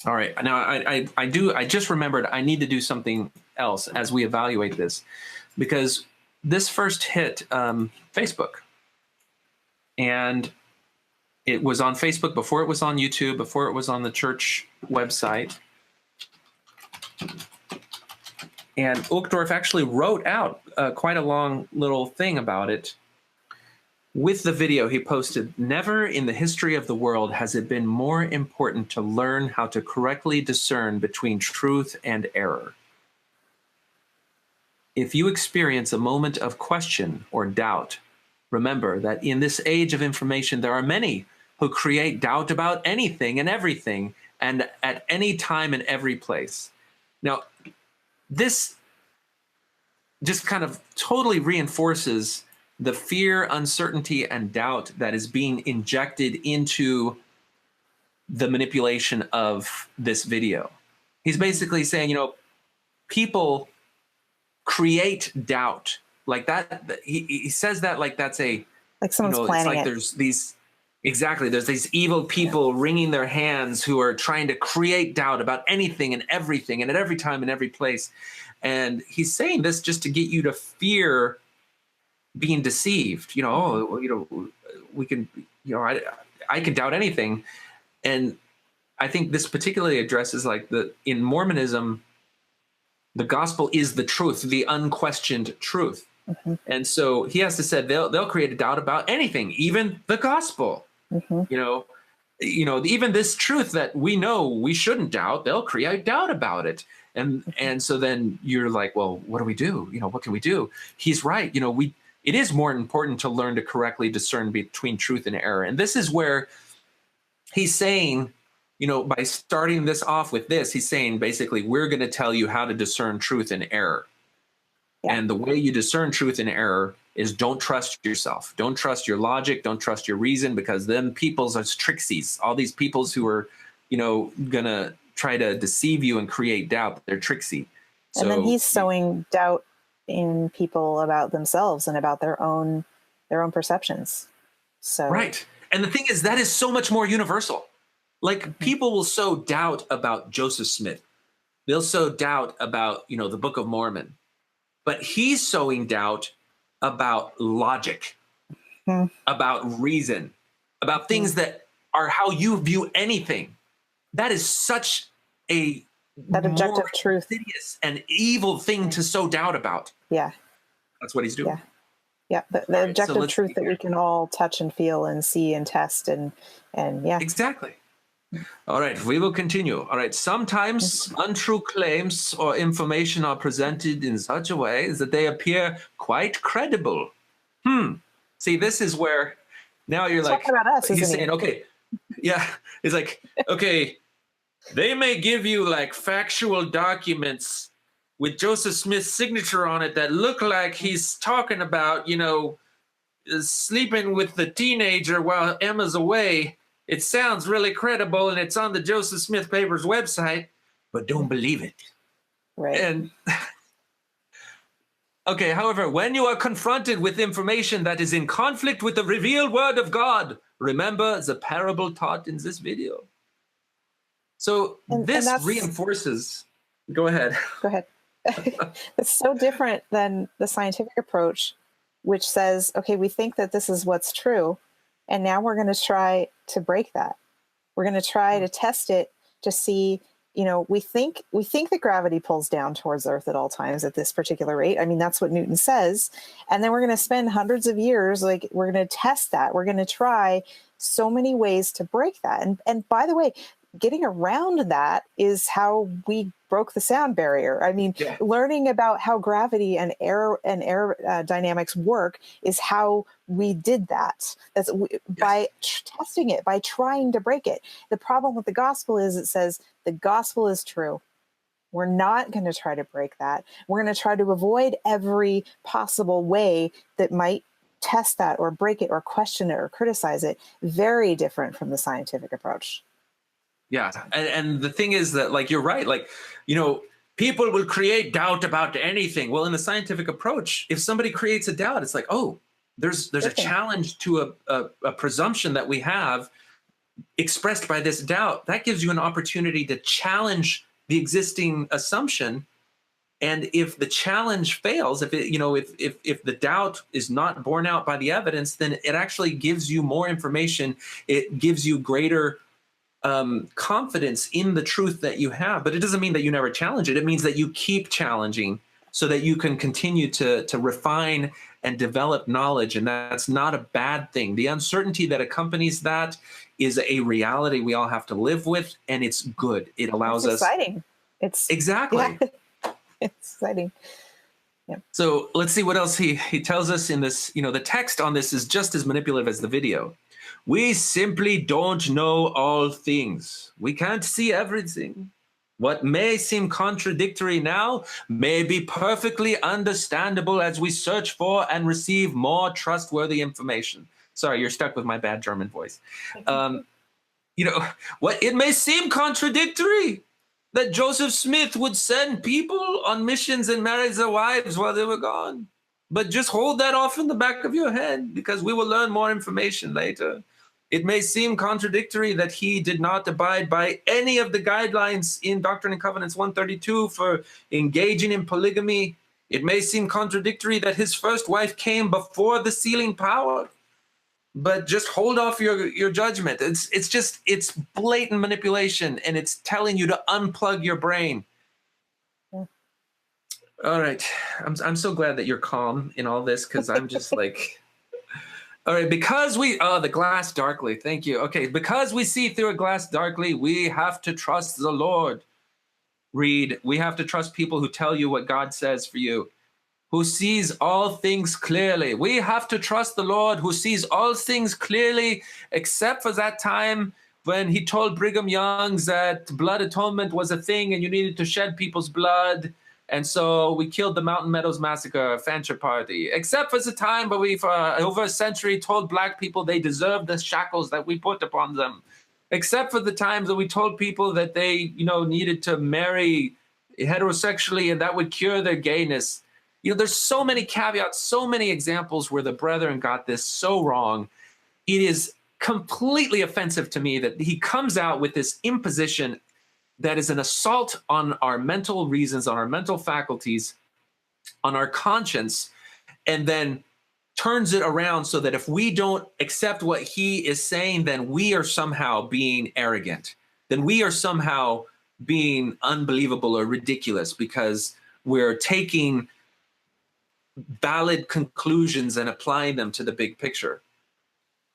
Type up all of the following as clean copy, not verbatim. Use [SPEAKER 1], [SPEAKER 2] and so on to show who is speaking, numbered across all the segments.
[SPEAKER 1] All right. Now, I just remembered I need to do something else as we evaluate this, because this first hit Facebook. And it was on Facebook before it was on YouTube, before it was on the church website. And Uchtdorf actually wrote out quite a long little thing about it. With the video he posted, never in the history of the world has it been more important to learn how to correctly discern between truth and error. If you experience a moment of question or doubt, remember that in this age of information, there are many who create doubt about anything and everything and at any time and every place. Now, this just kind of totally reinforces the fear, uncertainty, and doubt that is being injected into the manipulation of this video. He's basically saying, you know, people create doubt like that. He says that like that's a,
[SPEAKER 2] like someone's planning
[SPEAKER 1] it's like
[SPEAKER 2] it.
[SPEAKER 1] there's these, exactly, there's these evil people wringing their hands who are trying to create doubt about anything and everything and at every time and every place. And he's saying this just to get you to fear being deceived. You know, oh, you know, we can, you know, I can doubt anything. And I think this particularly addresses like in Mormonism, the gospel is the truth, the unquestioned truth. Mm-hmm. And so he has to say they'll create a doubt about anything, even the gospel. Mm-hmm. You know, even this truth that we know we shouldn't doubt, they'll create doubt about it. And so then you're like, well, what do we do? You know, what can we do? He's right. You know, it is more important to learn to correctly discern between truth and error. And this is where he's saying, you know, by starting this off with this, he's saying basically, we're going to tell you how to discern truth and error. Yeah. And the way you discern truth and error is don't trust yourself. Don't trust your logic. Don't trust your reason, because them peoples are trixies. All these peoples who are, you know, going to try to deceive you and create doubt. They're tricksy.
[SPEAKER 2] And then he's sowing doubt in people about themselves and about their own perceptions. So
[SPEAKER 1] right. And the thing is, that is so much more universal. Like people will sow doubt about Joseph Smith. They'll sow doubt about, you know, the Book of Mormon. But he's sowing doubt about logic, about reason, about things that are how you view anything. That is such that
[SPEAKER 2] objective truth,
[SPEAKER 1] insidious and evil thing to sow doubt about.
[SPEAKER 2] Yeah.
[SPEAKER 1] That's what he's doing.
[SPEAKER 2] Yeah. The objective truth that we can all touch and feel and see and test and yeah.
[SPEAKER 1] Exactly. All right, we will continue. All right, sometimes untrue claims or information are presented in such a way that they appear quite credible. See, this is where now you're like,
[SPEAKER 2] about us,
[SPEAKER 1] he's saying, okay, yeah, it's like, okay, they may give you like factual documents with Joseph Smith's signature on it that look like he's talking about, you know, sleeping with the teenager while Emma's away. It sounds really credible, and it's on the Joseph Smith Papers website, but don't believe it.
[SPEAKER 2] Right.
[SPEAKER 1] And okay, however, when you are confronted with information that is in conflict with the revealed word of God, remember the parable taught in this video. So this reinforces. Go ahead.
[SPEAKER 2] Go ahead. It's so different than the scientific approach, which says, okay, we think that this is what's true. And now we're going to try to break that. We're going to try to test it to see, you know, we think that gravity pulls down towards Earth at all times at this particular rate. I mean, that's what Newton says. And then we're going to spend hundreds of years, like we're going to test that. We're going to try so many ways to break that. And by the way, getting around that is how we broke the sound barrier. I mean, learning about how gravity and air dynamics work is how we did that. That's by testing it, by trying to break it. The problem with the gospel is it says the gospel is true. We're not going to try to break that. We're going to try to avoid every possible way that might test that or break it or question it or criticize it. Very different from the scientific approach.
[SPEAKER 1] Yeah. And the thing is that, like, you're right. Like, you know, people will create doubt about anything. Well, in the scientific approach, if somebody creates a doubt, it's like, oh, there's a challenge to a presumption that we have expressed by this doubt, that gives you an opportunity to challenge the existing assumption. And if the challenge fails, if the doubt is not borne out by the evidence, then it actually gives you more information. It gives you greater confidence in the truth that you have. But it doesn't mean that you never challenge it. It means that you keep challenging so that you can continue to refine and develop knowledge. And that's not a bad thing. The uncertainty that accompanies that is a reality we all have to live with, and it's good. It allows us.
[SPEAKER 2] Exciting. It's
[SPEAKER 1] exactly.
[SPEAKER 2] Yeah. It's exciting. Yeah.
[SPEAKER 1] So let's see what else he tells us in this. The text on this is just as manipulative as the video. We simply don't know all things. We can't see everything. What may seem contradictory now may be perfectly understandable as we search for and receive more trustworthy information. Sorry, you're stuck with my bad German voice. What it may seem contradictory that Joseph Smith would send people on missions and marry their wives while they were gone. But just hold that off in the back of your head, because we will learn more information later. It may seem contradictory that he did not abide by any of the guidelines in Doctrine and Covenants 132 for engaging in polygamy. It may seem contradictory that his first wife came before the sealing power. But just hold off your judgment. It's blatant manipulation, and it's telling you to unplug your brain.
[SPEAKER 2] Yeah.
[SPEAKER 1] All right. I'm so glad that you're calm in all this, because I'm just like, all right, because the glass darkly. Thank you. Okay, because we see through a glass darkly, we have to trust the Lord. Read, we have to trust people who tell you what God says for you, who sees all things clearly. We have to trust the Lord, who sees all things clearly, except for that time when he told Brigham Young that blood atonement was a thing and you needed to shed people's blood. And so we killed the Mountain Meadows Massacre Fancher Party. Except for the time where we, for over a century, told black people they deserved the shackles that we put upon them. Except for the times that we told people that they, needed to marry heterosexually and that would cure their gayness. There's so many caveats, so many examples where the brethren got this so wrong. It is completely offensive to me that he comes out with this imposition that is an assault on our mental reasons, on our mental faculties, on our conscience, and then turns it around so that if we don't accept what he is saying, then we are somehow being arrogant. Then we are somehow being unbelievable or ridiculous because we're taking valid conclusions and applying them to the big picture.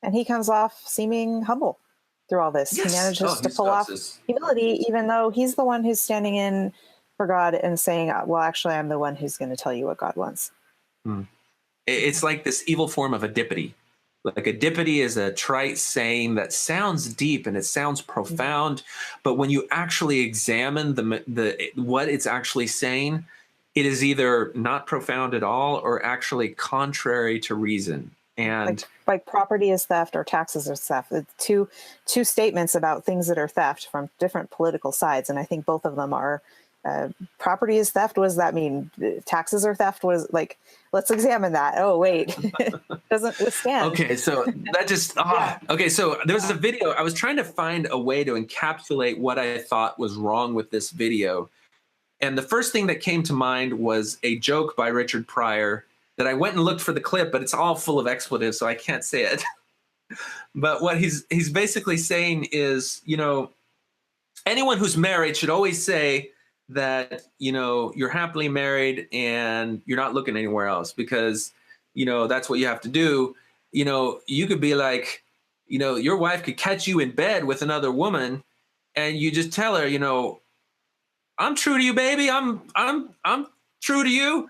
[SPEAKER 2] And he comes off seeming humble through all this. Yes. He manages to pull off humility, even though he's the one who's standing in for God and saying, well, actually, I'm the one who's going to tell you what God wants.
[SPEAKER 1] It's like this evil form of adipity. Like adipity is a trite saying that sounds deep and it sounds profound, but when you actually examine the what it's actually saying, it is either not profound at all or actually contrary to reason. And
[SPEAKER 2] like property is theft or taxes are theft. It's two statements about things that are theft from different political sides. And I think both of them are property is theft. What does that mean? Taxes are theft was like, let's examine that. Oh, wait, doesn't withstand.
[SPEAKER 1] Okay. So that just, okay. So there was a video. I was trying to find a way to encapsulate what I thought was wrong with this video. And the first thing that came to mind was a joke by Richard Pryor that I went and looked for the clip, but it's all full of expletives, so I can't say it. But what he's basically saying is, anyone who's married should always say that, you're happily married and you're not looking anywhere else because, that's what you have to do. You could be like, your wife could catch you in bed with another woman and you just tell her, I'm true to you, baby. I'm true to you.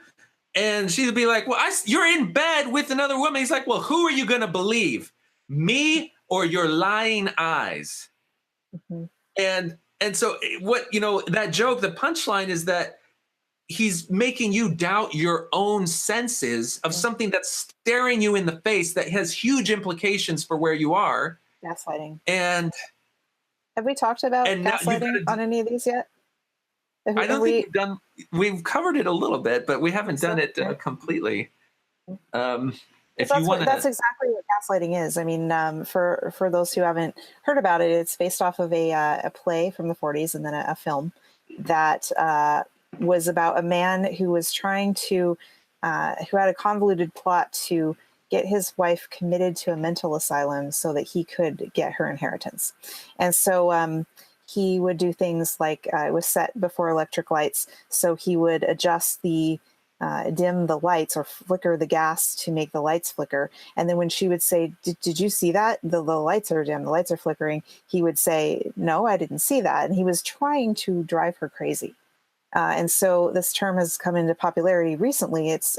[SPEAKER 1] And she'd be like, well, you're in bed with another woman. He's like, well, who are you going to believe? Me or your lying eyes? Mm-hmm. And so what, that joke, the punchline is that he's making you doubt your own senses of something that's staring you in the face that has huge implications for where you are.
[SPEAKER 2] Gaslighting.
[SPEAKER 1] And
[SPEAKER 2] have we talked about gaslighting on any of these yet?
[SPEAKER 1] I don't think we've covered it a little bit, but we haven't done it completely. If you want to,
[SPEAKER 2] that's exactly what gaslighting is. I mean, for those who haven't heard about it, it's based off of a play from the 40s and then a film that was about a man who was trying to, who had a convoluted plot to get his wife committed to a mental asylum so that he could get her inheritance. And so he would do things like it was set before electric lights, so he would adjust the dim the lights or flicker the gas to make the lights flicker. And then when she would say, did you see that? The lights are dim, the lights are flickering. He would say, no, I didn't see that. And he was trying to drive her crazy. And so this term has come into popularity recently. It's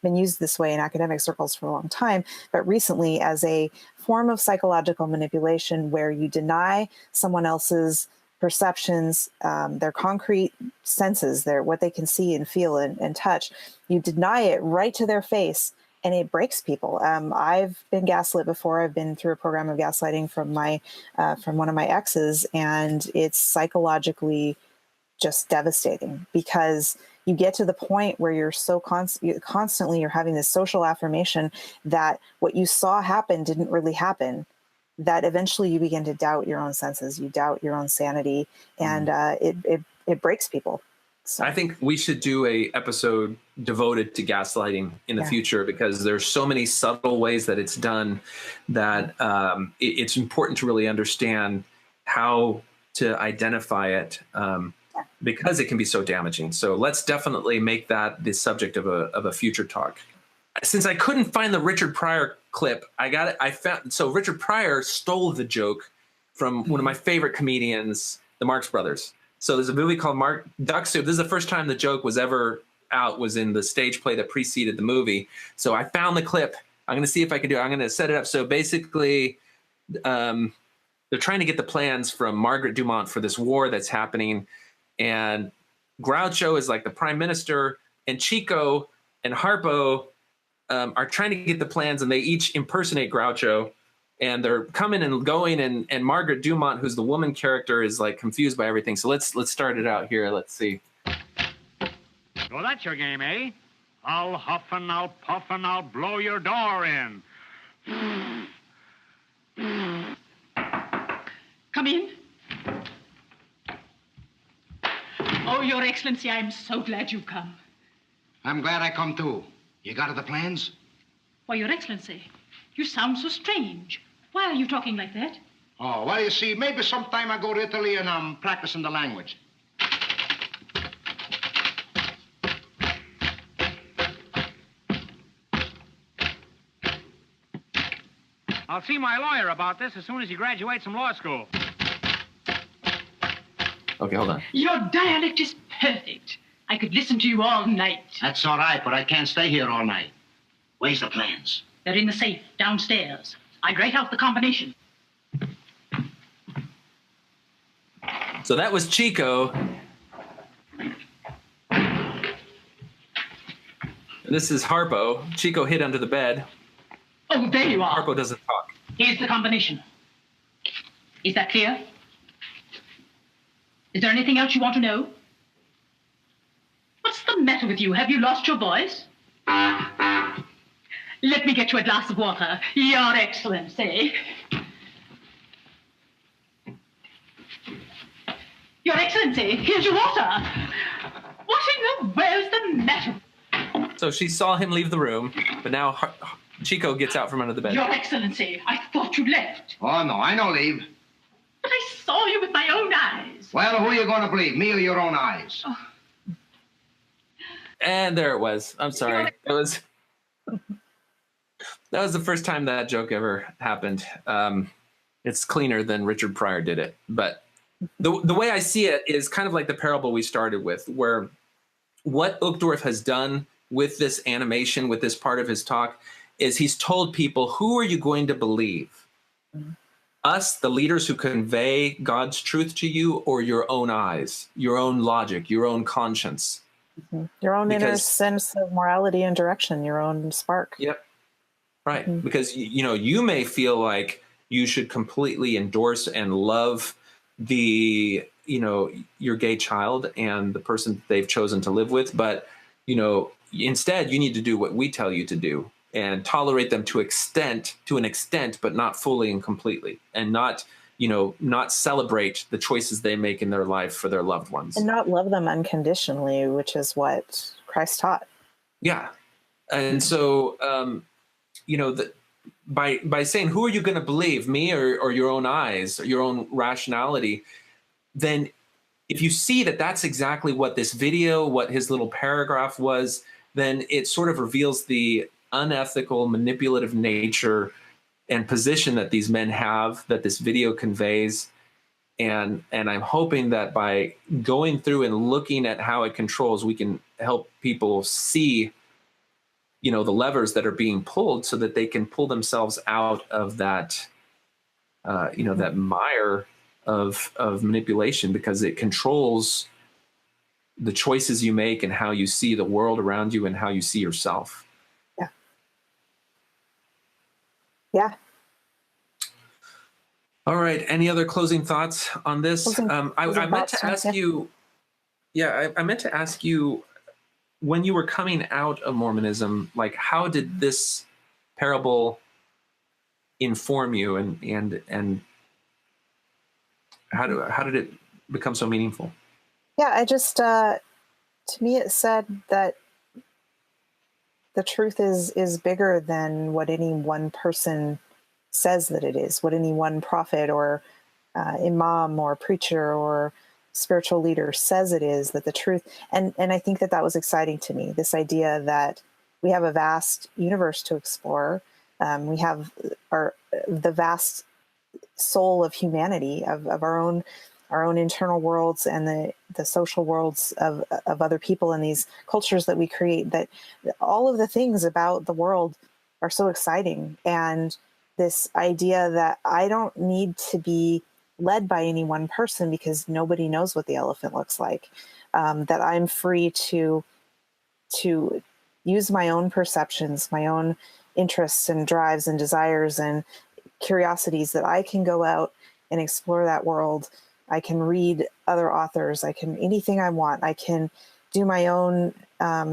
[SPEAKER 2] been used this way in academic circles for a long time, but recently as a form of psychological manipulation where you deny someone else's perceptions, their concrete senses, what they can see and feel and touch. You deny it right to their face, and it breaks people. I've been gaslit before. I've been through a program of gaslighting from one of my exes, and it's psychologically just devastating because you get to the point where you're so constantly you're having this social affirmation that what you saw happen didn't really happen, that eventually you begin to doubt your own senses, you doubt your own sanity, and it breaks people. So
[SPEAKER 1] I think we should do a episode devoted to gaslighting in the future, because there's so many subtle ways that it's done that it's important to really understand how to identify it, because it can be so damaging. So let's definitely make that the subject of a future talk. Since I couldn't find the Richard Pryor clip, so Richard Pryor stole the joke from one of my favorite comedians, the Marx Brothers. So there's a movie called Duck Soup. This is the first time the joke was ever out, was in the stage play that preceded the movie. So I found the clip. I'm going to see if I can do it. I'm going to set it up. So basically, they're trying to get the plans from Margaret Dumont for this war that's happening. And Groucho is like the prime minister, and Chico and Harpo are trying to get the plans, and they each impersonate Groucho, and they're coming and going, and Margaret Dumont, who's the woman character, is like confused by everything. So let's start it out here. Let's see.
[SPEAKER 3] So that's your game, eh? I'll huff and I'll puff and I'll blow your door in.
[SPEAKER 4] Come in. Oh, Your Excellency, I'm so glad you've come.
[SPEAKER 5] I'm glad I come too. You got the plans?
[SPEAKER 4] Why, Your Excellency, you sound so strange. Why are you talking like that?
[SPEAKER 5] Oh, well, you see, maybe sometime I go to Italy and I'm practicing the language.
[SPEAKER 3] I'll see my lawyer about this as soon as he graduates from law school.
[SPEAKER 1] Okay, hold on.
[SPEAKER 4] Your dialect is perfect. I could listen to you all night.
[SPEAKER 5] That's all right, but I can't stay here all night. Where's the plans?
[SPEAKER 4] They're in the safe downstairs. I'd write out the combination.
[SPEAKER 1] So that was Chico. This is Harpo. Chico hid under the bed.
[SPEAKER 4] Oh, there you are.
[SPEAKER 1] Harpo doesn't talk.
[SPEAKER 4] Here's the combination. Is that clear? Is there anything else you want to know? What's the matter with you? Have you lost your voice? Let me get you a glass of water, Your Excellency. Your Excellency, here's your water. What in the world's the matter?
[SPEAKER 1] So she saw him leave the room, but now Chico gets out from under the bed.
[SPEAKER 4] Your Excellency, I thought you left.
[SPEAKER 5] Oh, no, I don't leave.
[SPEAKER 4] But I saw you with my own eyes.
[SPEAKER 5] Well, who are you going to believe, me or your own eyes?
[SPEAKER 4] Oh.
[SPEAKER 1] And there it was. I'm sorry. That was the first time that joke ever happened. It's cleaner than Richard Pryor did it. But the way I see it is kind of like the parable we started with, where what Uchtdorf has done with this animation, with this part of his talk, is he's told people, who are you going to believe? Mm-hmm. Us, the leaders who convey God's truth to you, or your own eyes, your own logic, your own conscience?
[SPEAKER 2] Mm-hmm. Your own inner sense of morality and direction, your own spark.
[SPEAKER 1] Yep. Right. Mm-hmm. Because, you may feel like you should completely endorse and love your gay child and the person they've chosen to live with. But, instead, you need to do what we tell you to do. tolerate them to an extent, but not fully and completely, and not, not celebrate the choices they make in their life for their loved ones.
[SPEAKER 2] And not love them unconditionally, which is what Christ taught.
[SPEAKER 1] Yeah. And so, by saying, who are you going to believe, me or your own eyes, or your own rationality? Then if you see that that's exactly what this video, what his little paragraph was, then it sort of reveals the unethical, manipulative nature and position that these men have, that this video conveys. And I'm hoping that by going through and looking at how it controls, we can help people see, the levers that are being pulled, so that they can pull themselves out of that, that mire of manipulation, because it controls the choices you make and how you see the world around you and how you see yourself.
[SPEAKER 2] Yeah. Yeah.
[SPEAKER 1] All right. Any other closing thoughts on this? I meant to ask you, I meant to ask you, when you were coming out of Mormonism, like, how did this parable inform you, and how did it become so meaningful?
[SPEAKER 2] Yeah, I just, to me, it said that the truth is bigger than what any one person says that it is, what any one prophet or imam or preacher or spiritual leader says it is, that the truth. And I think that was exciting to me, this idea that we have a vast universe to explore. We have the vast soul of humanity, of our own internal worlds and the social worlds of other people and these cultures that we create, that all of the things about the world are so exciting. And this idea that I don't need to be led by any one person, because nobody knows what the elephant looks like, that I'm free to use my own perceptions, my own interests and drives and desires and curiosities, that I can go out and explore that world. I can read other authors. I can anything I want. I can do my own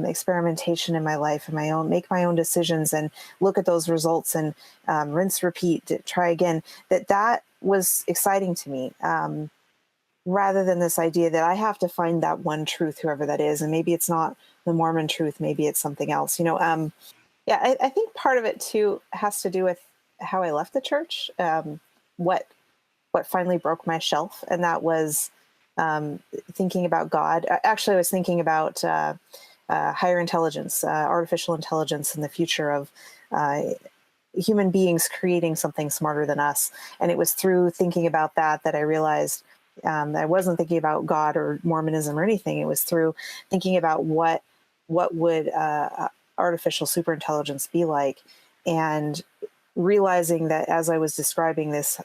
[SPEAKER 2] experimentation in my life, and make my own decisions, and look at those results, and rinse, repeat, try again. That was exciting to me, rather than this idea that I have to find that one truth, whoever that is, and maybe it's not the Mormon truth, maybe it's something else. I think part of it too has to do with how I left the church. What finally broke my shelf, and that was thinking about God. Actually, I was thinking about higher intelligence, artificial intelligence, and the future of human beings creating something smarter than us. And it was through thinking about that I realized I wasn't thinking about God or Mormonism or anything. It was through thinking about what would artificial superintelligence be like, and realizing that as I was describing this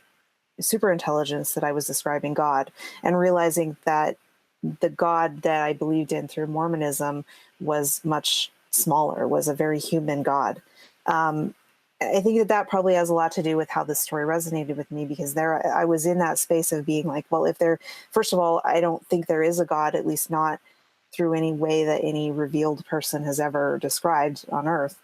[SPEAKER 2] superintelligence, that I was describing God, and realizing that the God that I believed in through Mormonism was much smaller, was a very human God. I think that probably has a lot to do with how this story resonated with me, because I was in that space of being like, well, first of all, I don't think there is a God, at least not through any way that any revealed person has ever described on earth.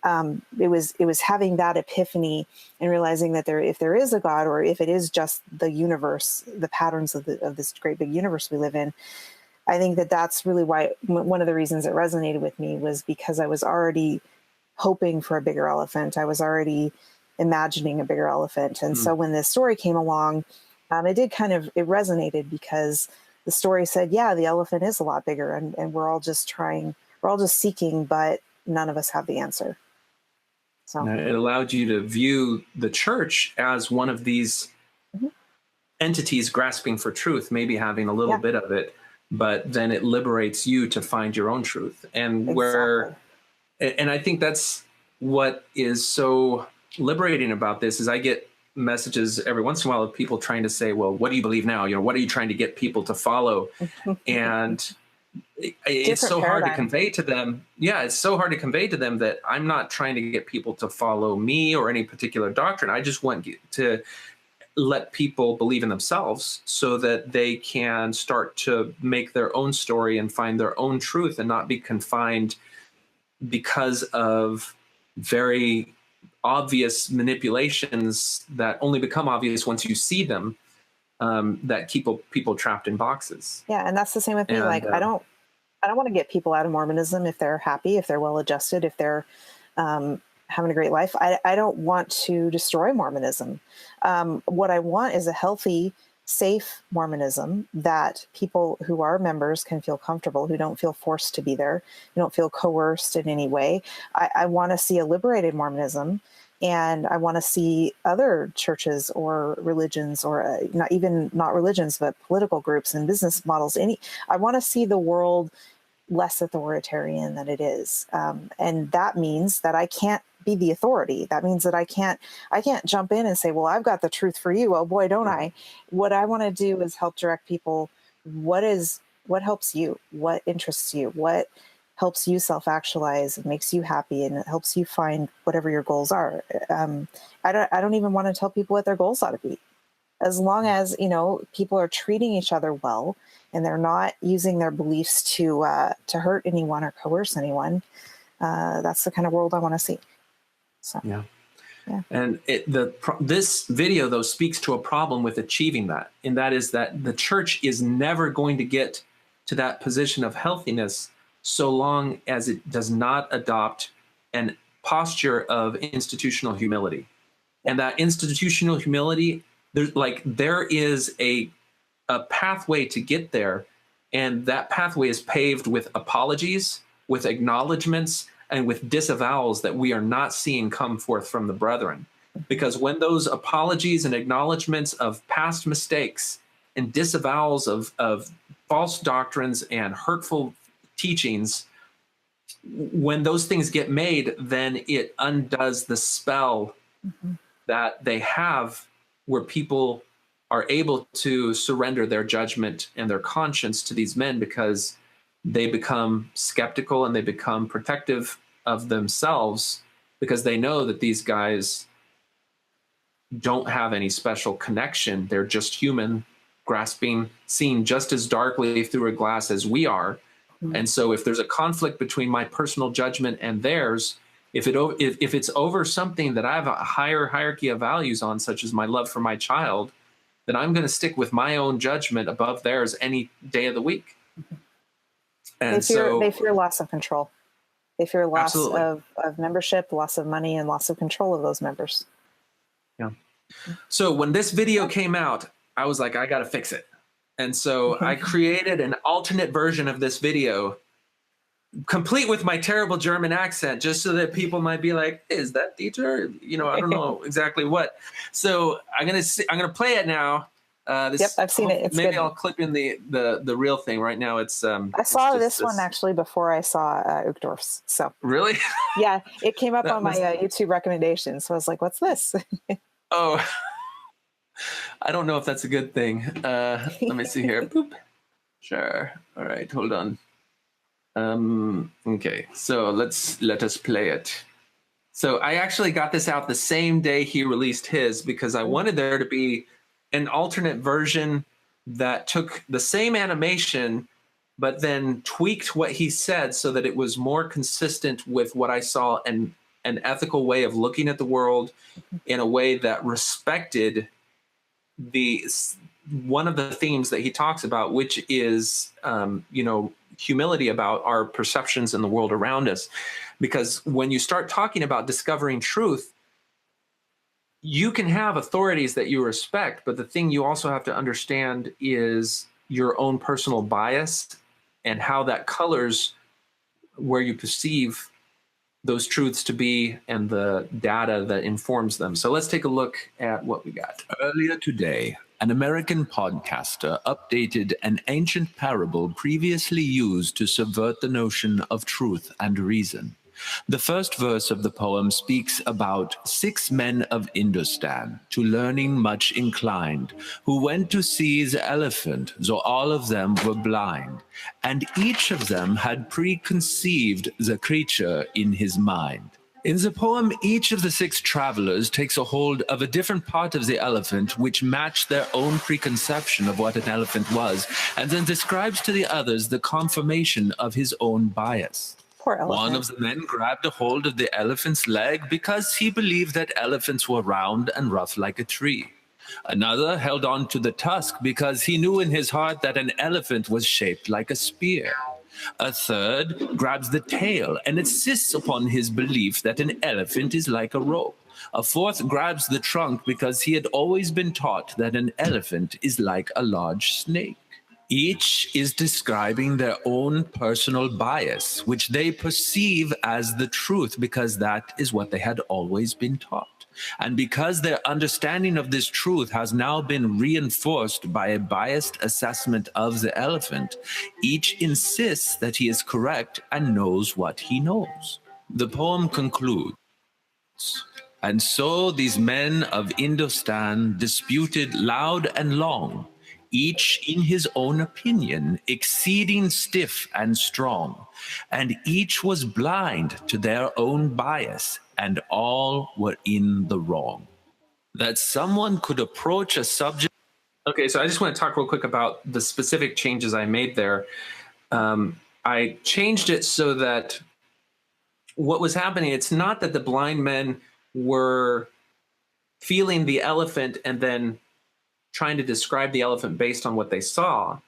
[SPEAKER 2] It was having that epiphany and realizing that if there is a God, or if it is just the universe, the patterns of this great big universe we live in, I think that's really why one of the reasons it resonated with me was because I was already hoping for a bigger elephant. I was already imagining a bigger elephant. And so when this story came along, it resonated, because the story said, yeah, the elephant is a lot bigger, and we're all just seeking, but none of us have the answer. So
[SPEAKER 1] it allowed you to view the church as one of these entities grasping for truth, maybe having a little bit of it, but then it liberates you to find your own truth. And and I think that's what is so liberating about this, is I get messages every once in a while of people trying to say, well, what do you believe now? What are you trying to get people to follow? And it's so hard to convey to them. Yeah, it's so hard to convey to them that I'm not trying to get people to follow me or any particular doctrine. I just want to let people believe in themselves, so that they can start to make their own story and find their own truth, and not be confined because of very obvious manipulations that only become obvious once you see them, that keep people trapped in boxes.
[SPEAKER 2] Yeah, and that's the same with me.
[SPEAKER 1] And,
[SPEAKER 2] Like, I don't want to get people out of Mormonism if they're happy, if they're well adjusted, if they're having a great life. I don't want to destroy Mormonism. What I want is a healthy, safe Mormonism that people who are members can feel comfortable, who don't feel forced to be there, who don't feel coerced in any way. I want to see a liberated Mormonism, and I want to see other churches or religions, or not religions, but political groups and business models. I want to see the world less authoritarian than it is. And that means that I can't be the authority. That means that I can't jump in and say, well, I've got the truth for you. Oh boy, don't I? What I want to do is help direct people. What helps you? What interests you? What helps you self-actualize and makes you happy, and it helps you find whatever your goals are. I don't even want to tell people what their goals ought to be. As long as, people are treating each other well and they're not using their beliefs to hurt anyone or coerce anyone, that's the kind of world I want to see. So,
[SPEAKER 1] yeah.
[SPEAKER 2] Yeah.
[SPEAKER 1] And this video, though, speaks to a problem with achieving that. And that is that the church is never going to get to that position of healthiness so long as it does not adopt an posture of institutional humility. And that institutional humility, there is a pathway to get there. And that pathway is paved with apologies, with acknowledgments, and with disavowals that we are not seeing come forth from the brethren. Because when those apologies and acknowledgments of past mistakes and disavowals of false doctrines and hurtful teachings, when those things get made, then it undoes the spell that they have, where people are able to surrender their judgment and their conscience to these men, because they become skeptical and they become protective of themselves, because they know that these guys don't have any special connection. They're just human, grasping, seeing just as darkly through a glass as we are. And so if there's a conflict between my personal judgment and theirs, if it's over something that I have a higher hierarchy of values on, such as my love for my child, then I'm going to stick with my own judgment above theirs any day of the week. And
[SPEAKER 2] they fear loss of control. They fear loss
[SPEAKER 1] Absolutely.
[SPEAKER 2] of membership, loss of money, and loss of control of those members.
[SPEAKER 1] Yeah. So when this video came out, I was like, I got to fix it. And so I created an alternate version of this video, complete with my terrible German accent, just so that people might be like, is that Dieter? I don't know exactly what. So I'm gonna play it now.
[SPEAKER 2] Yep, I've seen it. It's
[SPEAKER 1] maybe
[SPEAKER 2] good.
[SPEAKER 1] I'll clip in the real thing right now. It's
[SPEAKER 2] I saw this one actually before I saw Uchtdorf's. So
[SPEAKER 1] really,
[SPEAKER 2] yeah, it came up on my YouTube recommendations. So I was like, "What's this?"
[SPEAKER 1] Oh, I don't know if that's a good thing. Let me see here. Boop. Sure. All right. Hold on. Okay. So let us play it. So I actually got this out the same day he released his, because I wanted there to be an alternate version that took the same animation, but then tweaked what he said so that it was more consistent with what I saw, and an ethical way of looking at the world, in a way that respected one of the themes that he talks about, which is, humility about our perceptions in the world around us. Because when you start talking about discovering truth, you can have authorities that you respect, but the thing you also have to understand is your own personal bias and how that colors where you perceive those truths to be and the data that informs them. So let's take a look at what we got.
[SPEAKER 6] Earlier today, an American podcaster updated an ancient parable previously used to subvert the notion of truth and reason. The first verse of the poem speaks about 6 men of Indostan, to learning much inclined, who went to seize elephant, though all of them were blind, and each of them had preconceived the creature in his mind. In the poem, each of the 6 travelers takes a hold of a different part of the elephant which matched their own preconception of what an elephant was, and then describes to the others the confirmation of his own bias.
[SPEAKER 2] Poor elephant.
[SPEAKER 6] One of the men grabbed a hold of the elephant's leg because he believed that elephants were round and rough like a tree. Another held on to the tusk because he knew in his heart that an elephant was shaped like a spear. A third grabs the tail and insists upon his belief that an elephant is like a rope. A fourth grabs the trunk because he had always been taught that an elephant is like a large snake. Each is describing their own personal bias, which they perceive as the truth because that is what they had always been taught. And because their understanding of this truth has now been reinforced by a biased assessment of the elephant, each insists that he is correct and knows what he knows. The poem concludes, "And so these men of Indostan disputed loud and long, each in his own opinion, exceeding stiff and strong, and each was blind to their own bias, and all were in the wrong." That someone could approach a subject.
[SPEAKER 1] Okay, so I just want to talk real quick about the specific changes I made there. I changed it so that what was happening, it's not that the blind men were feeling the elephant and then trying to describe the elephant based on what they saw.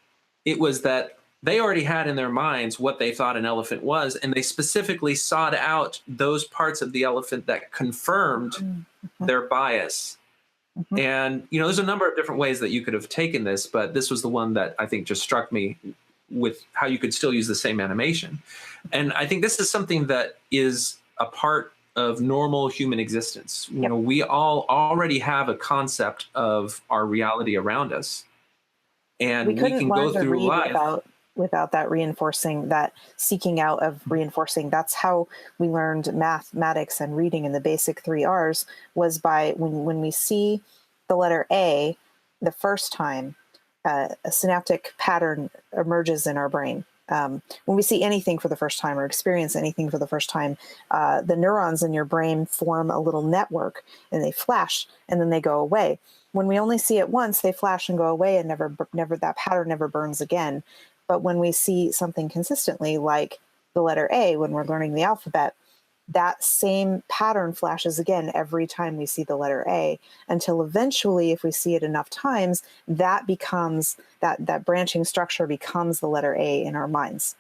[SPEAKER 1] It was that they already had in their minds what they thought an elephant was, and they specifically sought out those parts of the elephant that confirmed their bias. And, you know, there's a number of different ways that you could have taken this, but this was the one that I think just struck me with how you could still use the same animation. And I think this is something that is a part of normal human existence. You know, we all already have a concept of our reality around us, and we can go through life
[SPEAKER 2] without that reinforcing, that seeking out of reinforcing. That's how we learned mathematics and reading in the basic 3 R's, was by when we see the letter A the first time, a synaptic pattern emerges in our brain. When we see anything for the first time or experience anything for the first time, the neurons in your brain form a little network, and they flash and then they go away. When we only see it once, they flash and go away, and never that pattern never burns again. But when we see something consistently, like the letter A, when we're learning the alphabet, that same pattern flashes again every time we see the letter A, until eventually, if we see it enough times, that becomes that branching structure becomes the letter A in our minds.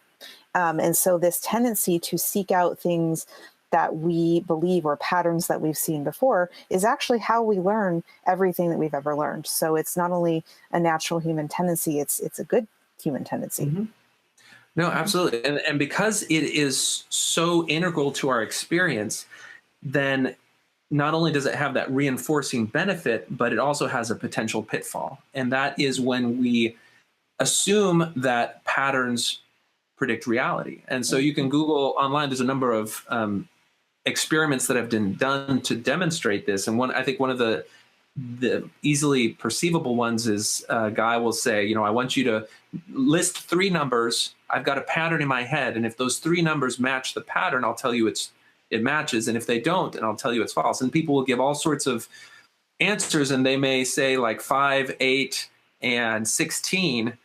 [SPEAKER 2] And so this tendency to seek out things that we believe or patterns that we've seen before is actually how we learn everything that we've ever learned. So it's not only a natural human tendency, it's a good human tendency.
[SPEAKER 1] No, absolutely. And because it is so integral to our experience, then not only does it have that reinforcing benefit, but it also has a potential pitfall. And that is when we assume that patterns predict reality. And so you can Google online, there's a number of experiments that have been done to demonstrate this. And I think one of the easily perceivable ones is a guy will say, you know, I want you to list 3 numbers. I've got a pattern in my head, and if those 3 numbers match the pattern, I'll tell you it matches, and if they don't, then I'll tell you it's false. And people will give all sorts of answers, and they may say like 5, 8, and 16,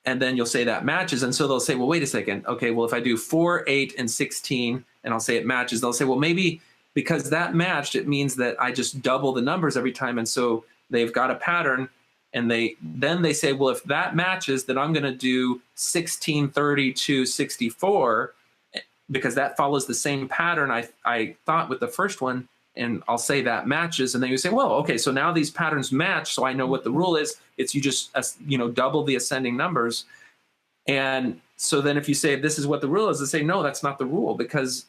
[SPEAKER 1] and then you'll say that matches. And so they'll say, well, wait a second. Okay, well, if I do 4, 8, and 16, and I'll say it matches, they'll say, well, maybe because that matched, it means that I just double the numbers every time. And so they've got a pattern, and then they say, well, if that matches, then I'm going to do 16, 32, 64, because that follows the same pattern I thought with the first one, and I'll say that matches. And then you say, well, okay, so now these patterns match, so I know what the rule is. It's you just, double the ascending numbers. And so then if you say this is what the rule is, they say, no, that's not the rule, because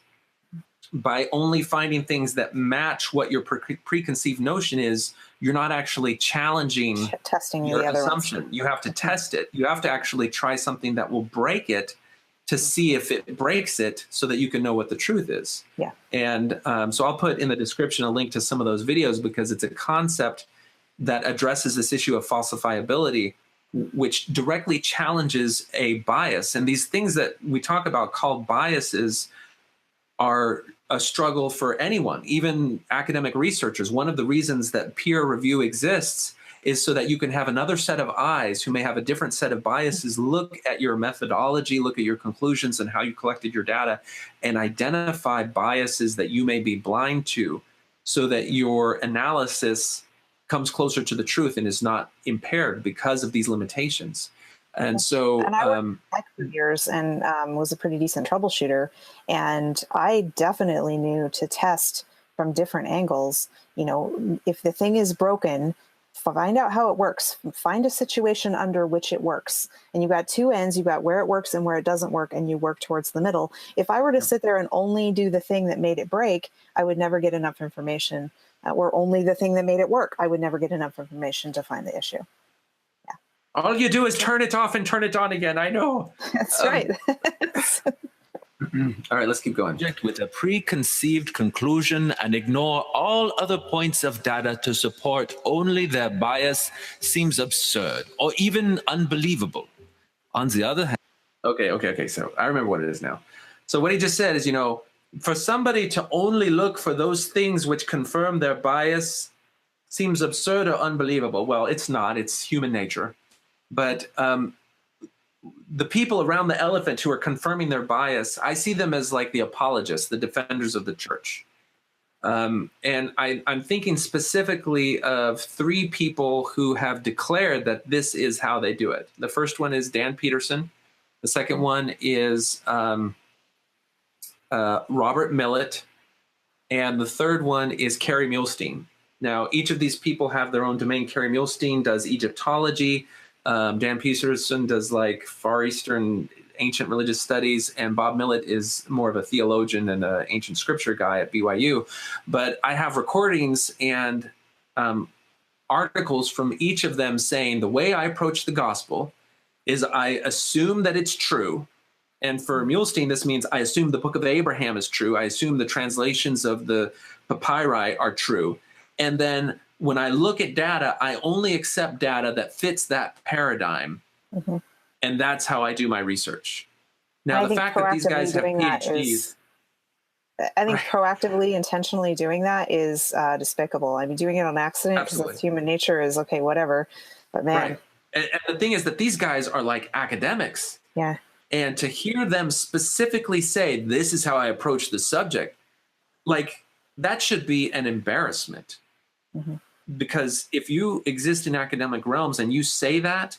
[SPEAKER 1] by only finding things that match what your preconceived notion is, you're not actually challenging
[SPEAKER 2] testing
[SPEAKER 1] your
[SPEAKER 2] the other
[SPEAKER 1] assumption.
[SPEAKER 2] ones.
[SPEAKER 1] You have to test it. You have to actually try something that will break it to see if it breaks it, so that you can know what the truth is.
[SPEAKER 2] Yeah.
[SPEAKER 1] And so I'll put in the description a link to some of those videos, because it's a concept that addresses this issue of falsifiability, which directly challenges a bias. And these things that we talk about called biases are a struggle for anyone, even academic researchers. One of the reasons that peer review exists is so that you can have another set of eyes who may have a different set of biases look at your methodology, look at your conclusions and how you collected your data, and identify biases that you may be blind to, so that your analysis comes closer to the truth and is not impaired because of these limitations. And so,
[SPEAKER 2] and I worked tech for years and was a pretty decent troubleshooter. And I definitely knew to test from different angles. You know, if the thing is broken, find out how it works. Find a situation under which it works. And you've got two ends. You've got where it works and where it doesn't work, and you work towards the middle. If I were to sit there and only do the thing that made it break, I would never get enough information. Or only the thing that made it work, I would never get enough information to find the issue.
[SPEAKER 1] all you do is turn it off and turn it on again. I know.
[SPEAKER 2] That's right.
[SPEAKER 1] All right, let's keep going.
[SPEAKER 6] With a preconceived conclusion and ignore all other points of data to support only their bias seems absurd or even unbelievable. On the other hand,
[SPEAKER 1] Okay. So I remember what it is now. So what he just said is, you know, for somebody to only look for those things which confirm their bias seems absurd or unbelievable. Well, it's not. It's human nature. But the people around the elephant who are confirming their bias, I see them as like the apologists, the defenders of the church. And I'm thinking specifically of three people who have declared that this is how they do it. The first one is Dan Peterson. The second one is Robert Millet. And the third one is Kerry Muehlstein. Now, each of these people have their own domain. Kerry Muehlstein does Egyptology. Dan Peterson does like Far Eastern ancient religious studies, and Bob Millet is more of a theologian and an ancient scripture guy at BYU. But I have recordings and articles from each of them saying the way I approach the gospel is I assume that it's true. And for Muehlstein, this means I assume the Book of Abraham is true. I assume the translations of the papyri are true. And then when I look at data, I only accept data that fits that paradigm. Mm-hmm. And that's how I do my research. Now, the fact that these guys have PhDs.
[SPEAKER 2] I think proactively, intentionally doing that is despicable. I mean, doing it on accident because it's human nature is okay, whatever. But man.
[SPEAKER 1] Right. And the thing is that these guys are like academics.
[SPEAKER 2] Yeah.
[SPEAKER 1] And to hear them specifically say, this is how I approach the subject, like that should be an embarrassment. Mm-hmm. Because if you exist in academic realms and you say that,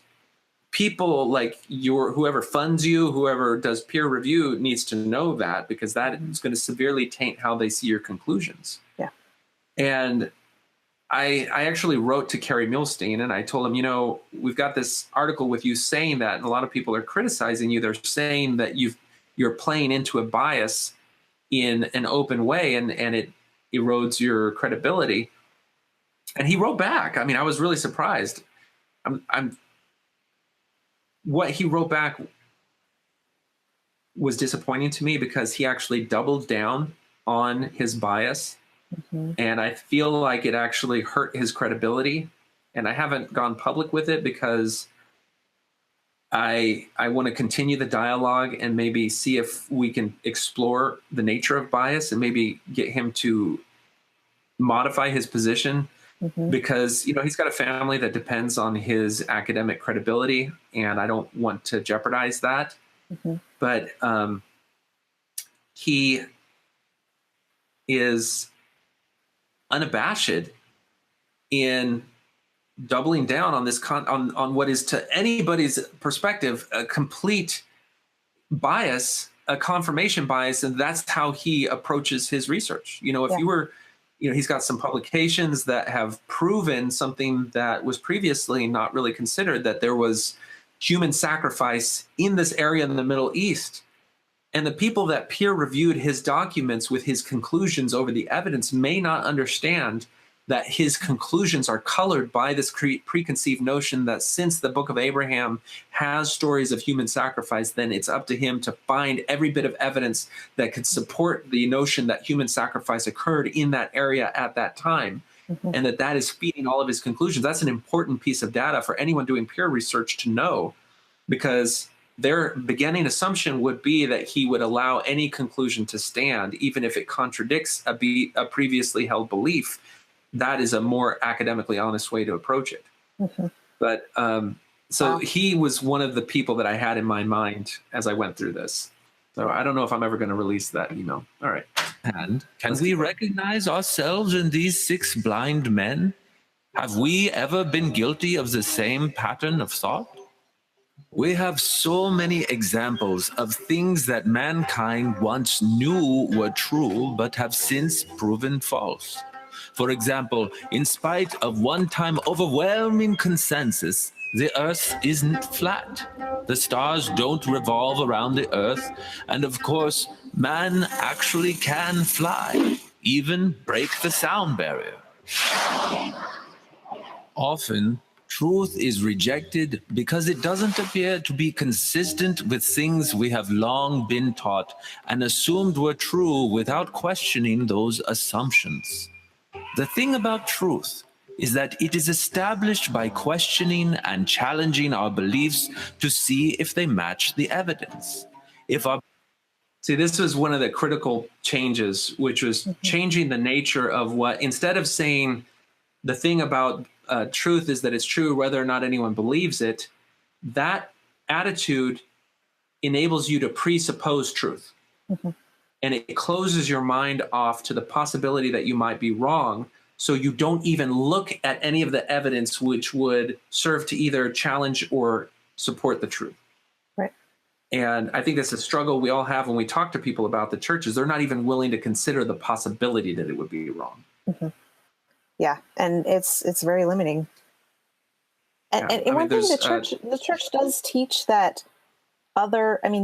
[SPEAKER 1] people like whoever funds you, whoever does peer review needs to know that, because that is going to severely taint how they see your conclusions.
[SPEAKER 2] Yeah.
[SPEAKER 1] And I actually wrote to Kerry Muehlstein and I told him, you know, we've got this article with you saying that, and a lot of people are criticizing you. They're saying that you're playing into a bias in an open way, and it erodes your credibility. And he wrote back. I mean, I was really surprised. What he wrote back was disappointing to me because he actually doubled down on his bias. Mm-hmm. And I feel like it actually hurt his credibility. And I haven't gone public with it because I want to continue the dialogue and maybe see if we can explore the nature of bias and maybe get him to modify his position. Mm-hmm. Because, you know, he's got a family that depends on his academic credibility, and I don't want to jeopardize that. Mm-hmm. But he is unabashed in doubling down on this on what is, to anybody's perspective, a complete bias, a confirmation bias, and that's how he approaches his research. You know, if you were, you know, he's got some publications that have proven something that was previously not really considered, that there was human sacrifice in this area in the Middle East. And the people that peer reviewed his documents with his conclusions over the evidence may not understand that his conclusions are colored by this preconceived notion that since the Book of Abraham has stories of human sacrifice, then it's up to him to find every bit of evidence that could support the notion that human sacrifice occurred in that area at that time. Mm-hmm. And that is feeding all of his conclusions. That's an important piece of data for anyone doing peer research to know, because their beginning assumption would be that he would allow any conclusion to stand, even if it contradicts a previously held belief. That is a more academically honest way to approach it.
[SPEAKER 2] Mm-hmm.
[SPEAKER 1] But so he was one of the people that I had in my mind as I went through this. So I don't know if I'm ever going to release that email. All right.
[SPEAKER 6] And can we recognize ourselves in these 6 blind men? Have we ever been guilty of the same pattern of thought? We have so many examples of things that mankind once knew were true but have since proven false. For example, in spite of one-time overwhelming consensus, the Earth isn't flat. The stars don't revolve around the Earth, and of course, man actually can fly, even break the sound barrier. Often, truth is rejected because it doesn't appear to be consistent with things we have long been taught and assumed were true without questioning those assumptions. The thing about truth is that it is established by questioning and challenging our beliefs to see if they match the evidence.
[SPEAKER 1] See, this was one of the critical changes, which was changing the nature of what, instead of saying the thing about truth is that it's true whether or not anyone believes it, that attitude enables you to presuppose truth. And it closes your mind off to the possibility that you might be wrong. So you don't even look at any of the evidence which would serve to either challenge or support the truth.
[SPEAKER 2] Right.
[SPEAKER 1] And I think that's a struggle we all have when we talk to people about the churches. They're not even willing to consider the possibility that it would be wrong.
[SPEAKER 2] Yeah, and it's very limiting. And one thing the church does teach that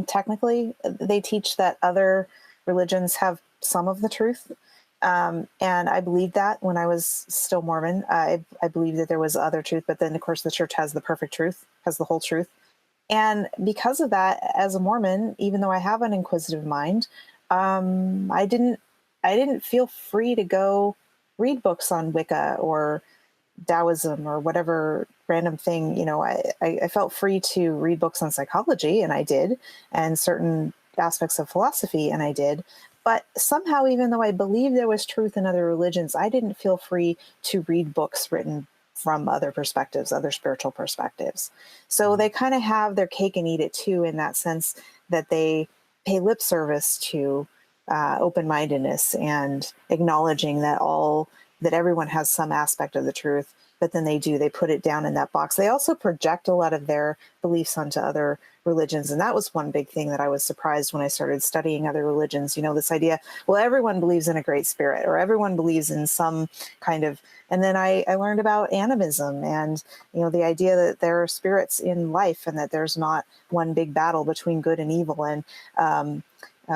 [SPEAKER 2] technically they teach that other religions have some of the truth. And I believed that when I was still Mormon. I believed that there was other truth, but then of course the church has the perfect truth, has the whole truth. And because of that, as a Mormon, even though I have an inquisitive mind, I didn't feel free to go read books on Wicca or Taoism or whatever random thing. I felt free to read books on psychology, and I did, and certain aspects of philosophy, and I did. But somehow, even though I believed there was truth in other religions, I didn't feel free to read books written from other perspectives, other spiritual perspectives. So they kind of have their cake and eat it too, in that sense that they pay lip service to open-mindedness and acknowledging that everyone has some aspect of the truth, but then they put it down in that box. They also project a lot of their beliefs onto other religions. And that was one big thing that I was surprised when I started studying other religions, this idea, well, everyone believes in a great spirit, or everyone believes in some kind of, and then I learned about animism and, the idea that there are spirits in life and that there's not one big battle between good and evil. And,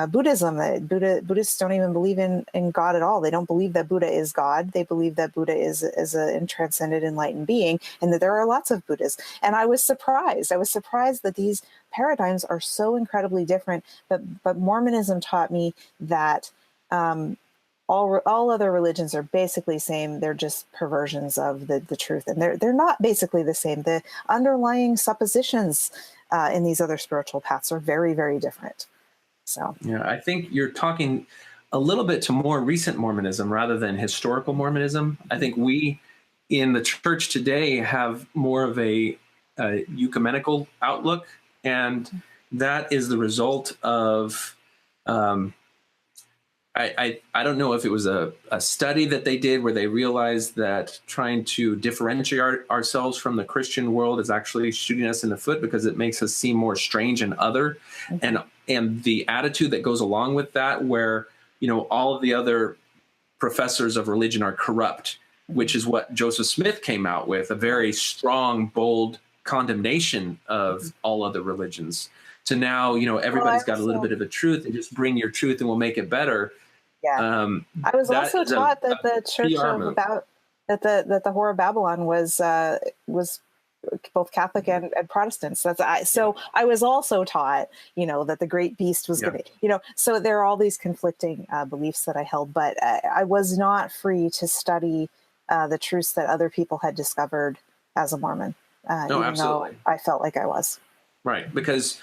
[SPEAKER 2] Buddhism, Buddhists don't even believe in God at all. They don't believe that Buddha is God. They believe that Buddha is a transcendent, enlightened being, and that there are lots of Buddhas. And I was surprised. I was surprised that these paradigms are so incredibly different. But Mormonism taught me that all other religions are basically the same. They're just perversions of the truth, and they're not basically the same. The underlying suppositions in these other spiritual paths are very, very different. So
[SPEAKER 1] yeah, I think you're talking a little bit to more recent Mormonism rather than historical Mormonism. I think we in the church today have more of a ecumenical outlook, and that is the result of I don't know if it was a study that they did where they realized that trying to differentiate ourselves from the Christian world is actually shooting us in the foot because it makes us seem more strange and other. And the attitude that goes along with that, where, all of the other professors of religion are corrupt, which is what Joseph Smith came out with, a very strong, bold condemnation of all other religions. To now, everybody's got a little bit of a truth, and just bring your truth and we'll make it better.
[SPEAKER 2] Yeah. I was also taught that the Church that the Whore of Babylon was both Catholic and Protestants. So I was also taught, that the great beast was going to, so there are all these conflicting beliefs that I held, but I was not free to study the truths that other people had discovered as a Mormon,
[SPEAKER 1] No, absolutely.
[SPEAKER 2] though I felt like I was.
[SPEAKER 1] Right, because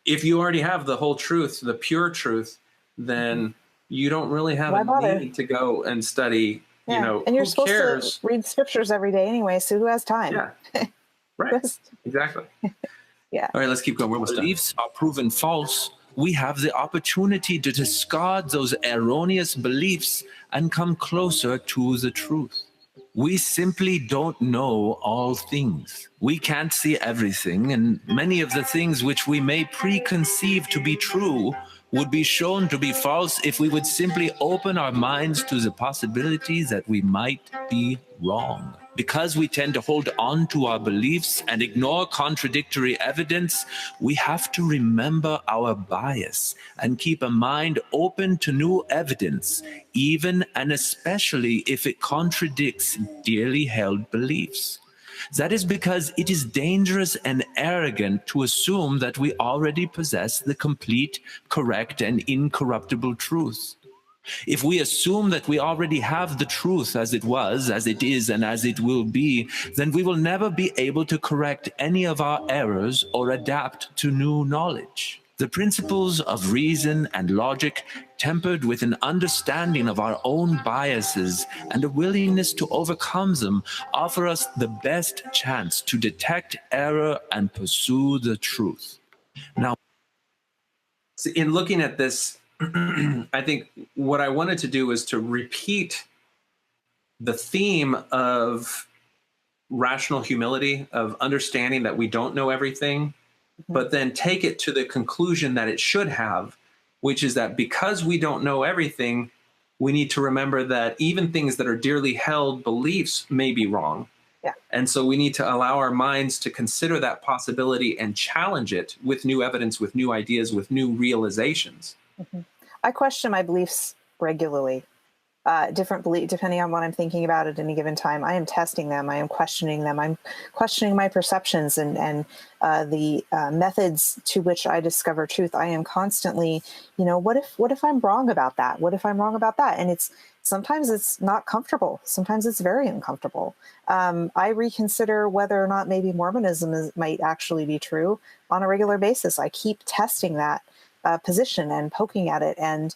[SPEAKER 1] if you already have the whole truth, the pure truth, then you don't really have a need to go and study You know,
[SPEAKER 2] and you're
[SPEAKER 1] who
[SPEAKER 2] supposed
[SPEAKER 1] cares?
[SPEAKER 2] to read scriptures every day anyway, so who has time?
[SPEAKER 1] Yeah, right. Exactly.
[SPEAKER 2] Yeah.
[SPEAKER 1] All right, let's keep going. We're almost done.
[SPEAKER 6] Beliefs are proven false, we have the opportunity to discard those erroneous beliefs and come closer to the truth. We simply don't know all things. We can't see everything, and many of the things which we may preconceive to be true would be shown to be false if we would simply open our minds to the possibility that we might be wrong. Because we tend to hold on to our beliefs and ignore contradictory evidence, we have to remember our bias and keep a mind open to new evidence, even and especially if it contradicts dearly held beliefs. That is because it is dangerous and arrogant to assume that we already possess the complete, correct, and incorruptible truth. If we assume that we already have the truth as it was, as it is, and as it will be, then we will never be able to correct any of our errors or adapt to new knowledge. The principles of reason and logic, tempered with an understanding of our own biases and a willingness to overcome them, offer us the best chance to detect error and pursue the truth. Now,
[SPEAKER 1] So in looking at this, I think what I wanted to do was to repeat the theme of rational humility, of understanding that we don't know everything, but then take it to the conclusion that it should have, which is that because we don't know everything, we need to remember that even things that are dearly held beliefs may be wrong.
[SPEAKER 2] Yeah.
[SPEAKER 1] And so we need to allow our minds to consider that possibility and challenge it with new evidence, with new ideas, with new realizations.
[SPEAKER 2] I question my beliefs regularly. Different belief, depending on what I'm thinking about at any given time. I am testing them. I am questioning them. I'm questioning my perceptions and the methods to which I discover truth. I am constantly, what if I'm wrong about that? What if I'm wrong about that? And sometimes it's not comfortable. Sometimes it's very uncomfortable. I reconsider whether or not maybe Mormonism might actually be true on a regular basis. I keep testing that position and poking at it. And,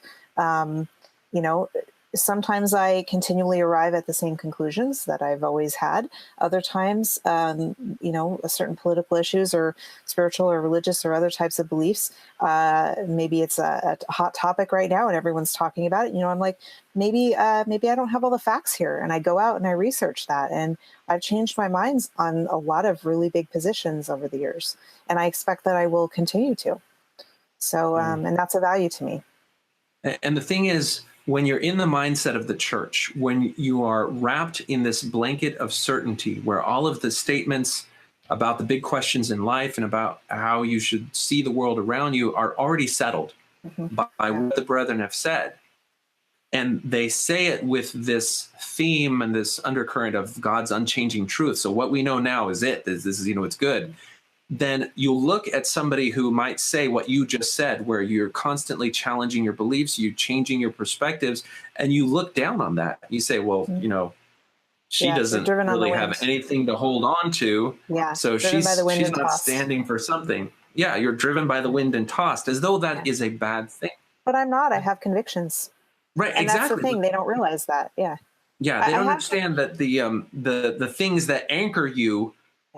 [SPEAKER 2] sometimes I continually arrive at the same conclusions that I've always had. Other times, certain political issues or spiritual or religious or other types of beliefs, maybe it's a hot topic right now and everyone's talking about it. I'm like, maybe I don't have all the facts here. And I go out and I research that. And I've changed my mind on a lot of really big positions over the years. And I expect that I will continue to. So, and that's a value to me.
[SPEAKER 1] And the thing is, when you're in the mindset of the church, when you are wrapped in this blanket of certainty, where all of the statements about the big questions in life and about how you should see the world around you are already settled by what the brethren have said, and they say it with this theme and this undercurrent of God's unchanging truth. So what we know now is it. This is, it's good. Then you'll look at somebody who might say what you just said, where you're constantly challenging your beliefs, you're changing your perspectives, and you look down on that. You say, well, she doesn't really have anything to hold on to.
[SPEAKER 2] Yeah,
[SPEAKER 1] so she's not standing for something. Yeah, you're driven by the wind and tossed, as though that is a bad thing.
[SPEAKER 2] But I'm not. I have convictions.
[SPEAKER 1] Right,
[SPEAKER 2] and
[SPEAKER 1] exactly.
[SPEAKER 2] That's the thing. They don't realize that. Yeah.
[SPEAKER 1] Yeah, they don't understand that the things that anchor you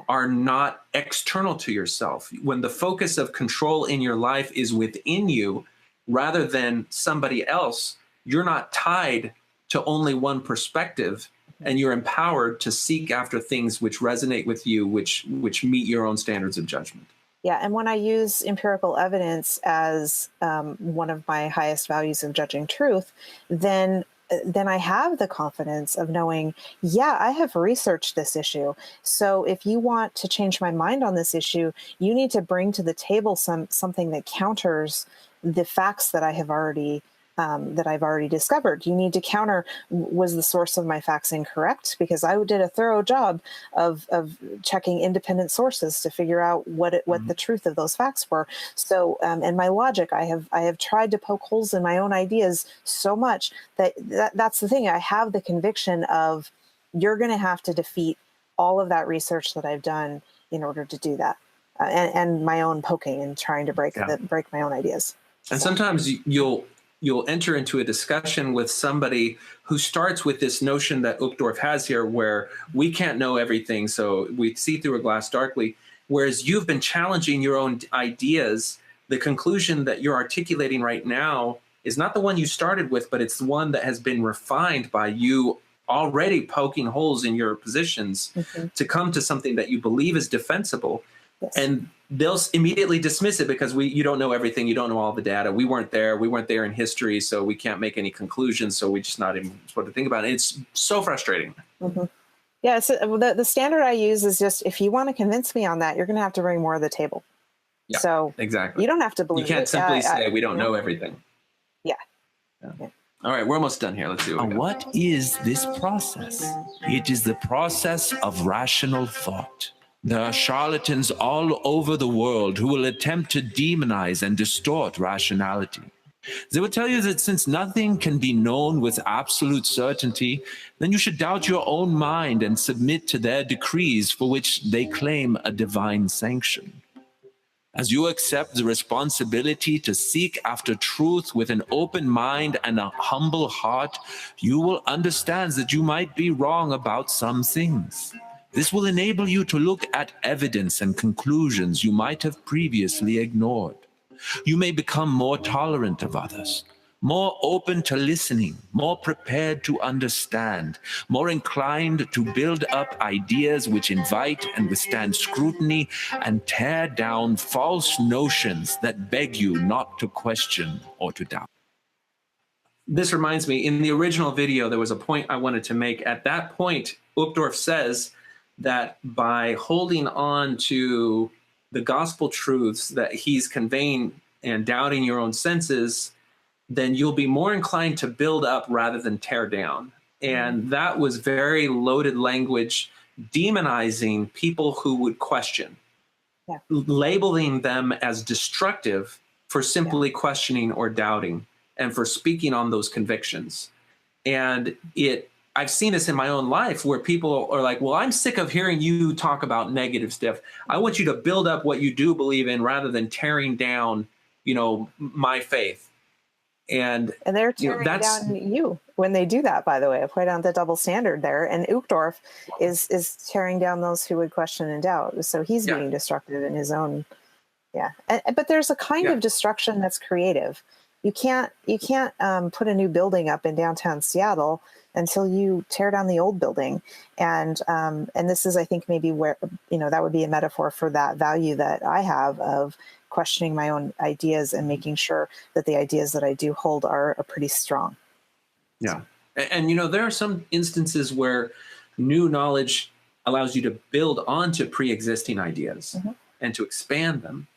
[SPEAKER 1] are not external to yourself. When the focus of control in your life is within you rather than somebody else, you're not tied to only one perspective, and you're empowered to seek after things which resonate with you, which meet your own standards of judgment.
[SPEAKER 2] Yeah, and when I use empirical evidence as one of my highest values of judging truth, then I have the confidence of knowing, I have researched this issue. So if you want to change my mind on this issue, you need to bring to the table something that counters the facts that I've already discovered. You need to counter, was the source of my facts incorrect? Because I did a thorough job of checking independent sources to figure out what the truth of those facts were. So, and my logic, I have tried to poke holes in my own ideas so much that's the thing. I have the conviction of, you're going to have to defeat all of that research that I've done in order to do that, and my own poking and trying to break my own ideas.
[SPEAKER 1] And sometimes you'll you'll enter into a discussion with somebody who starts with this notion that Uchtdorf has here, where we can't know everything, so we see through a glass darkly, whereas you've been challenging your own ideas. The conclusion that you're articulating right now is not the one you started with, but it's the one that has been refined by you already poking holes in your positions to come to something that you believe is defensible.
[SPEAKER 2] Yes.
[SPEAKER 1] And they'll immediately dismiss it because you don't know everything. You don't know all the data. We weren't there. We weren't there in history, so we can't make any conclusions. So we're just not even supposed to think about it. It's so frustrating.
[SPEAKER 2] Yeah, so the standard I use is just, if you want to convince me on that, you're going to have to bring more to the table.
[SPEAKER 1] Yeah,
[SPEAKER 2] so
[SPEAKER 1] exactly.
[SPEAKER 2] You don't have to believe
[SPEAKER 1] You can't
[SPEAKER 2] it.
[SPEAKER 1] simply say we don't know everything.
[SPEAKER 2] Yeah.
[SPEAKER 1] All right, we're almost done here. Let's see what we got.
[SPEAKER 6] What is this process? It is the process of rational thought. There are charlatans all over the world who will attempt to demonize and distort rationality. They will tell you that since nothing can be known with absolute certainty, then you should doubt your own mind and submit to their decrees for which they claim a divine sanction. As you accept the responsibility to seek after truth with an open mind and a humble heart, you will understand that you might be wrong about some things. This will enable you to look at evidence and conclusions you might have previously ignored. You may become more tolerant of others, more open to listening, more prepared to understand, more inclined to build up ideas which invite and withstand scrutiny and tear down false notions that beg you not to question or to doubt.
[SPEAKER 1] This reminds me, in the original video, there was a point I wanted to make. At that point, Uchtdorf says that by holding on to the gospel truths that he's conveying and doubting your own senses, then you'll be more inclined to build up rather than tear down. And that was very loaded language, demonizing people who would question, labeling them as destructive for simply questioning or doubting and for speaking on those convictions. And I've seen this in my own life where people are like, well, I'm sick of hearing you talk about negative stuff. I want you to build up what you do believe in rather than tearing down, my faith. And
[SPEAKER 2] they're tearing down you when they do that, by the way. I point out the double standard there. And Uchtdorf is tearing down those who would question and doubt. So he's being destructive in his own. But there's a kind of destruction that's creative. You can't put a new building up in downtown Seattle until you tear down the old building. And this is, I think, maybe where, that would be a metaphor for that value that I have of questioning my own ideas and making sure that the ideas that I do hold are pretty strong.
[SPEAKER 1] Yeah. And, there are some instances where new knowledge allows you to build onto pre-existing ideas and to expand them.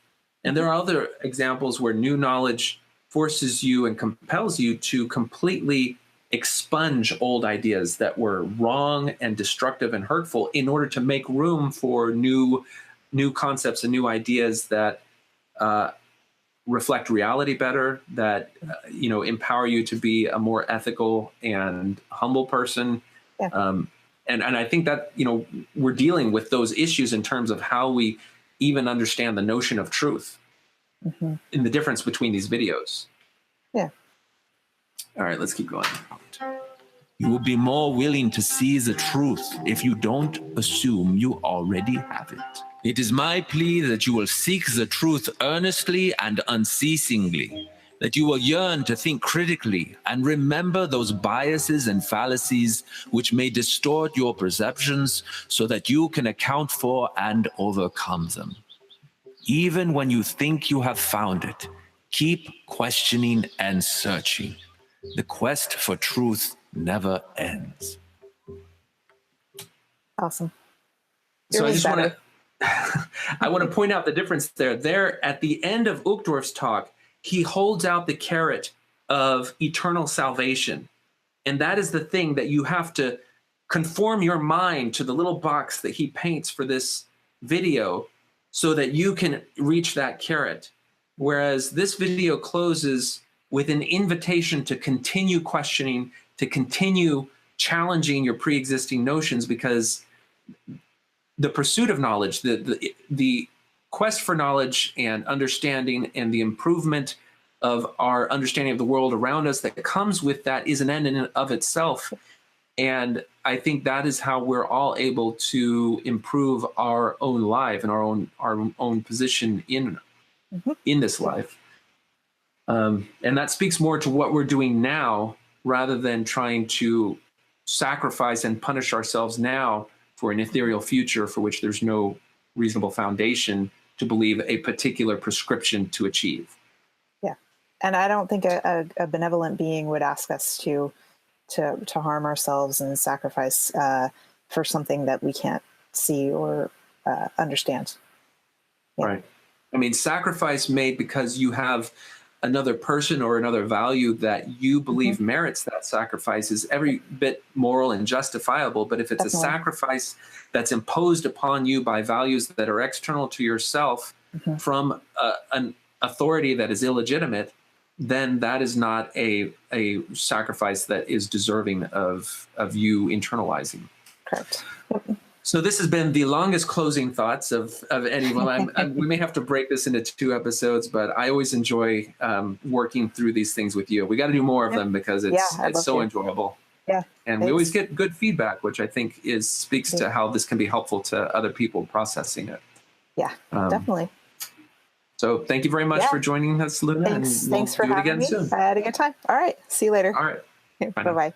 [SPEAKER 1] And there are other examples where new knowledge forces you and compels you to completely expunge old ideas that were wrong and destructive and hurtful in order to make room for new concepts and new ideas that reflect reality better, that empower you to be a more ethical and humble person. And I think that we're dealing with those issues in terms of how we even understand the notion of truth in the difference between these videos. All right, let's keep going.
[SPEAKER 6] You will be more willing to see the truth if you don't assume you already have it. It is my plea that you will seek the truth earnestly and unceasingly, that you will yearn to think critically and remember those biases and fallacies which may distort your perceptions so that you can account for and overcome them. Even when you think you have found it, keep questioning and searching. The quest for truth never ends.
[SPEAKER 2] Awesome.
[SPEAKER 1] So I just want to point out the difference there. There at the end of Uchtdorf's talk, he holds out the carrot of eternal salvation. And that is the thing that you have to conform your mind to the little box that he paints for this video so that you can reach that carrot. Whereas this video closes with an invitation to continue questioning, to continue challenging your pre-existing notions, because the pursuit of knowledge, the quest for knowledge and understanding and the improvement of our understanding of the world around us that comes with that is an end in and of itself. And I think that is how we're all able to improve our own life and our own position in this life. And that speaks more to what we're doing now rather than trying to sacrifice and punish ourselves now for an ethereal future for which there's no reasonable foundation to believe a particular prescription to achieve.
[SPEAKER 2] Yeah. And I don't think a benevolent being would ask us to harm ourselves and sacrifice for something that we can't see or understand. Yeah.
[SPEAKER 1] Right. I mean, sacrifice made because you have another person or another value that you believe merits that sacrifice is every bit moral and justifiable. But if it's
[SPEAKER 2] Definitely.
[SPEAKER 1] a sacrifice that's imposed upon you by values that are external to yourself from an authority that is illegitimate, then that is not a sacrifice that is deserving of you internalizing.
[SPEAKER 2] Correct.
[SPEAKER 1] So this has been the longest closing thoughts of anyone. We may have to break this into 2 episodes, but I always enjoy working through these things with you. We got to do more of them because it's so enjoyable.
[SPEAKER 2] Yeah.
[SPEAKER 1] And we always get good feedback, which I think speaks to how this can be helpful to other people processing it.
[SPEAKER 2] Yeah, definitely.
[SPEAKER 1] So thank you very much for joining us, Luna.
[SPEAKER 2] Thanks,
[SPEAKER 1] and we'll
[SPEAKER 2] thanks for
[SPEAKER 1] do it
[SPEAKER 2] having
[SPEAKER 1] again
[SPEAKER 2] me.
[SPEAKER 1] soon.
[SPEAKER 2] I had a good time. All right. See you later.
[SPEAKER 1] All right. Bye now.
[SPEAKER 2] Bye-bye.